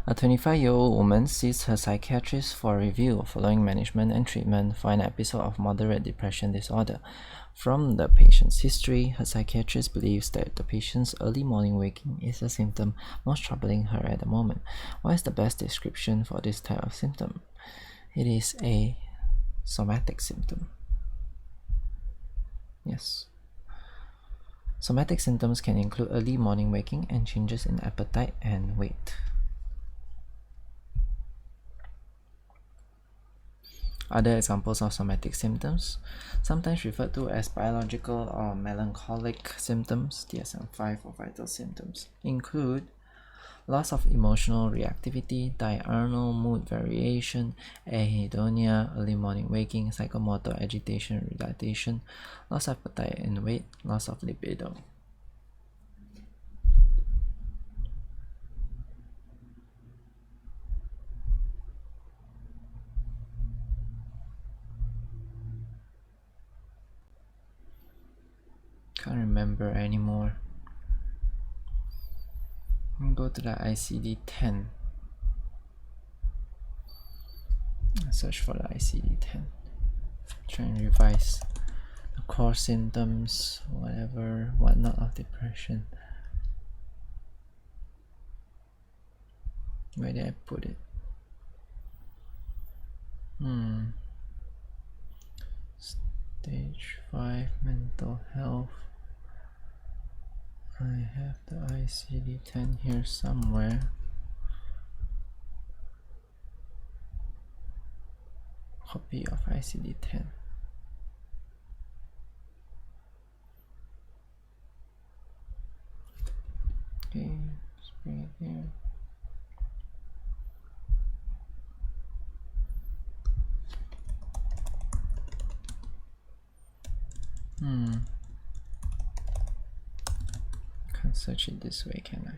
A 25-year-old woman sees her psychiatrist for review following management and treatment for an episode of moderate depression disorder. From the patient's history, her psychiatrist believes that the patient's early morning waking is a symptom most troubling her at the moment. What is the best description for this type of symptom? It is a somatic symptom. Yes. Somatic symptoms can include early morning waking and changes in appetite and weight. Other examples of somatic symptoms, sometimes referred to as biological or melancholic symptoms, DSM-5 or vital symptoms, include loss of emotional reactivity, diurnal mood variation, anhedonia, early morning waking, psychomotor, agitation, retardation, loss of appetite and weight, loss of libido. Can't remember anymore. Go to the ICD-10. Search for the ICD-10. Try and revise the core symptoms, whatnot of depression. Where did I put it? Stage 5 mental health. I have the ICD-10 here somewhere. Copy of ICD-10. Okay, let's bring it here. Can't search it this way, can I?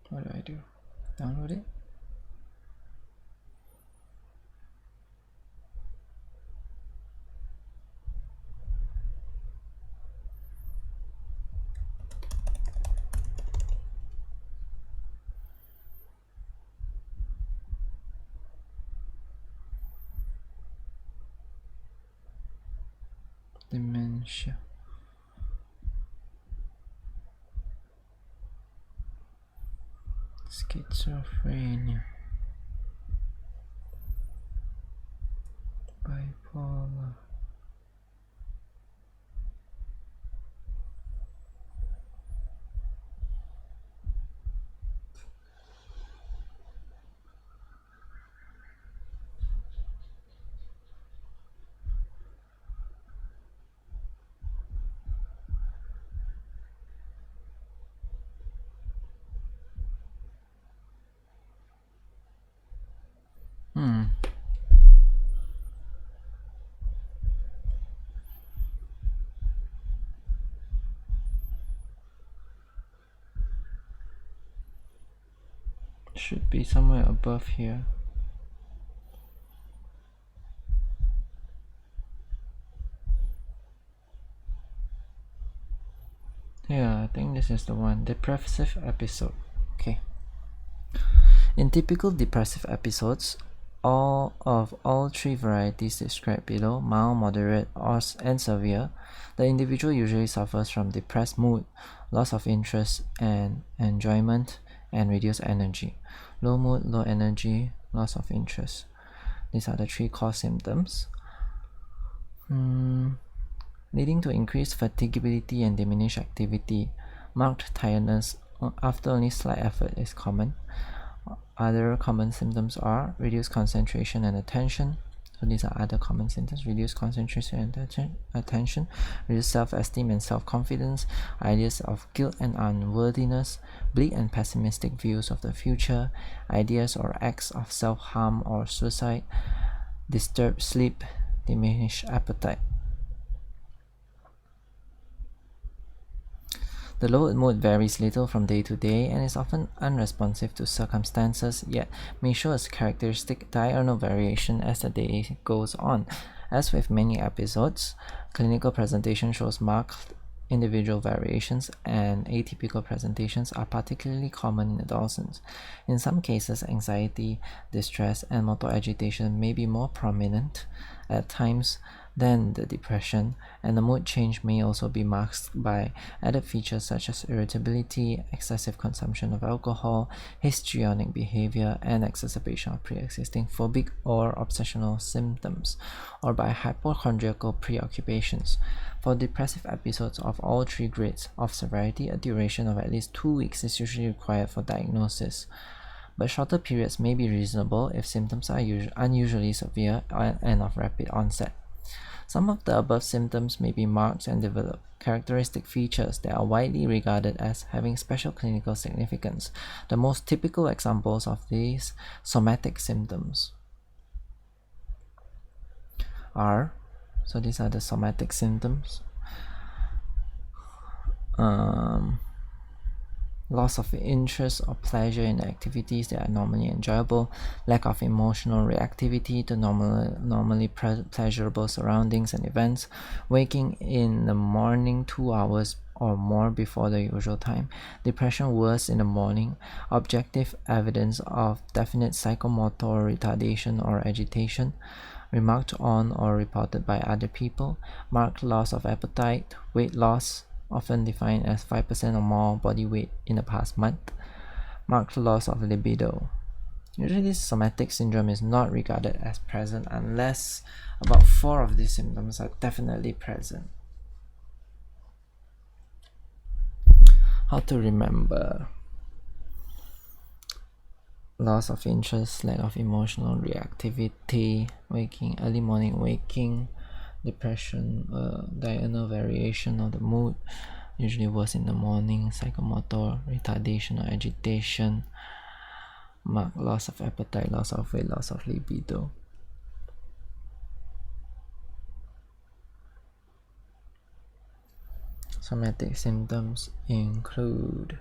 What do I do? Download it? Dementia. Schizophrenia. Bipolar. Should be somewhere above here. Yeah, I think this is the one. Depressive episode. Okay. In typical depressive episodes, all three varieties described below, mild, moderate, and severe, the individual usually suffers from depressed mood, loss of interest and enjoyment, and reduced energy. Low mood, low energy, loss of interest. These are the three core symptoms. Leading to increased fatigability and diminished activity. Marked tiredness after only slight effort is common. Other common symptoms are reduced concentration and attention. So these are other common symptoms: reduced concentration and attention, reduced self-esteem and self-confidence, ideas of guilt and unworthiness, bleak and pessimistic views of the future, ideas or acts of self-harm or suicide, disturbed sleep, diminished appetite. The low mood varies little from day to day and is often unresponsive to circumstances, yet may show a characteristic diurnal variation as the day goes on. As with many episodes, clinical presentation shows marked individual variations, and atypical presentations are particularly common in adolescents. In some cases, anxiety, distress, and motor agitation may be more prominent at times than the depression, and the mood change may also be masked by added features such as irritability, excessive consumption of alcohol, histrionic behavior, and exacerbation of pre-existing phobic or obsessional symptoms, or by hypochondriacal preoccupations. For depressive episodes of all three grades of severity, a duration of at least 2 weeks is usually required for diagnosis, but shorter periods may be reasonable if symptoms are unusually severe and of rapid onset. Some of the above symptoms may be marked and develop characteristic features that are widely regarded as having special clinical significance. The most typical examples of these somatic symptoms are, so these are the somatic symptoms: loss of interest or pleasure in activities that are normally enjoyable, lack of emotional reactivity to normally pleasurable surroundings and events, waking in the morning 2 hours or more before the usual time, depression worse in the morning, objective evidence of definite psychomotor retardation or agitation, remarked on or reported by other people, marked loss of appetite, weight loss, often defined as 5% or more body weight in the past month, marked loss of libido. Usually this somatic syndrome is not regarded as present unless about 4 of these symptoms are definitely present. How to remember: loss of interest, lack of emotional reactivity, early morning waking, depression, diurnal variation of the mood, usually worse in the morning, psychomotor, retardation or agitation, marked loss of appetite, loss of weight, loss of libido. Somatic symptoms include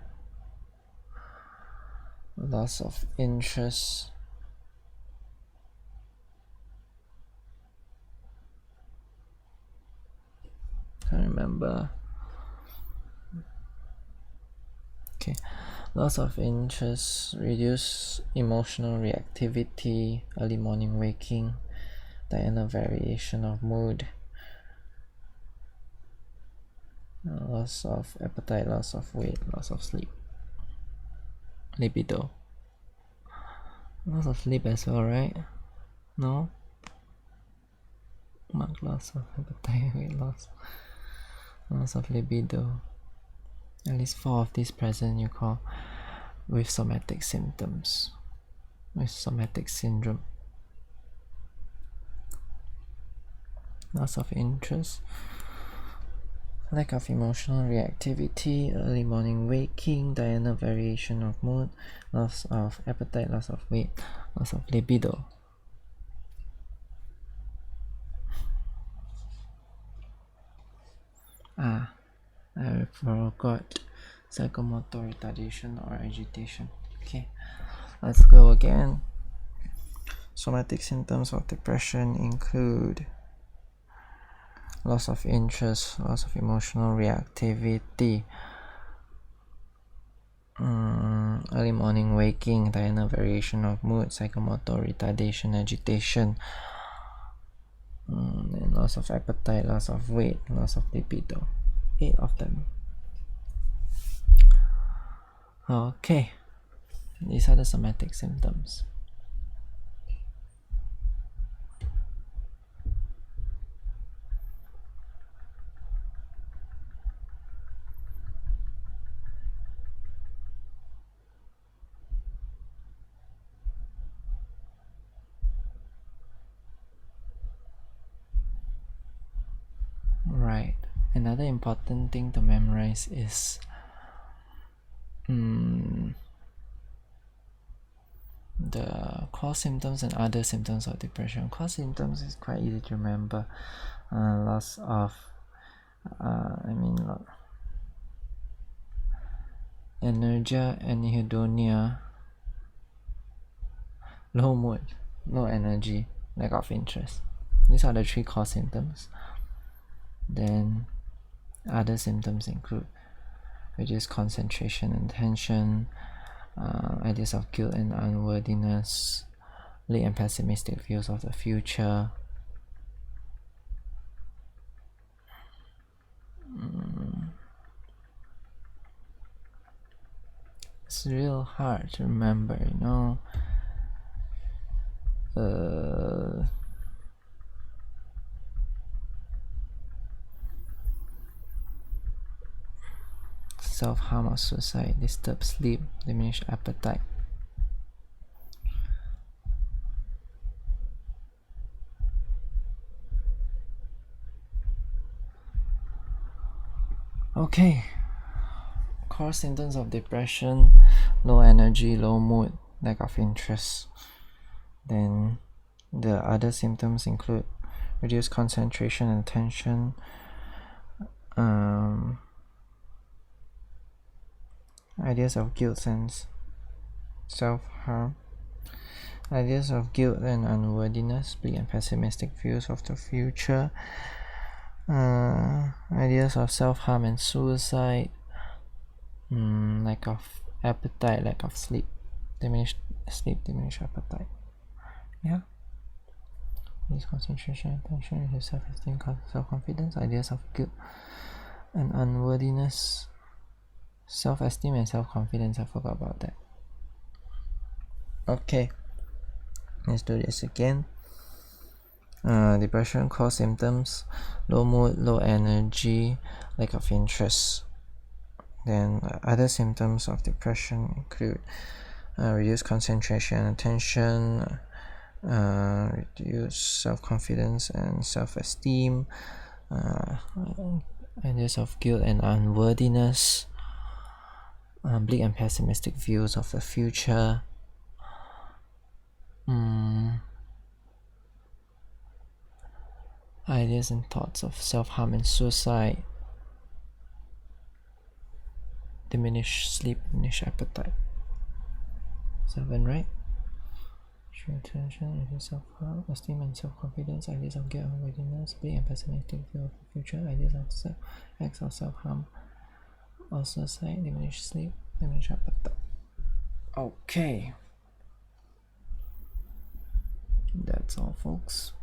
loss of interest, can't remember. Okay, loss of interest, reduced emotional reactivity, early morning waking, diurnal variation of mood, loss of appetite, loss of weight, loss of sleep, libido, loss of sleep as well, right? No? Marked loss of appetite, weight loss, loss of libido. At least 4 of these present you call with somatic symptoms, with somatic syndrome. Loss of interest, lack of emotional reactivity, early morning waking, diurnal variation of mood, loss of appetite, loss of weight, loss of libido. I forgot psychomotor retardation or agitation. Okay, let's go again. Somatic symptoms of depression include loss of interest, loss of emotional reactivity, early morning waking, diurnal variation of mood, psychomotor retardation, agitation, and loss of appetite, loss of weight, loss of libido. 8 of them. Okay, these are the somatic symptoms. Right. Another important thing to memorize is the core symptoms and other symptoms of depression. Core symptoms is quite easy to remember. Loss of energia, anhedonia, low mood, low energy, lack of interest. These are the three core symptoms. Then other symptoms include reduced concentration and attention, ideas of guilt and unworthiness, bleak and pessimistic views of the future. It's real hard to remember, self-harm or suicide, disturbed sleep, diminished appetite. Okay, core symptoms of depression: low energy, low mood, lack of interest. Then the other symptoms include reduced concentration and attention, ideas of guilt and self-harm, ideas of guilt and unworthiness, bleak and pessimistic views of the future, ideas of self-harm and suicide, lack of appetite, lack of sleep, diminished appetite. Yeah. This concentration, attention, self-esteem, self-confidence, ideas of guilt and unworthiness, self-esteem and self-confidence. I forgot about that. Okay, let's do this again. Depression core symptoms: low mood, low energy, lack of interest. Then other symptoms of depression include reduced concentration and attention, reduced self-confidence and self-esteem, ideas of guilt and unworthiness, bleak and pessimistic views of the future, ideas and thoughts of self-harm and suicide, diminished sleep, diminished appetite. 7, right? Attention, self-harm, esteem and self-confidence, ideas of guilt and unworthiness, bleak and pessimistic view of the future, ideas of acts of self-harm or suicide, diminished sleep, diminished appetite. Okay, that's all, folks.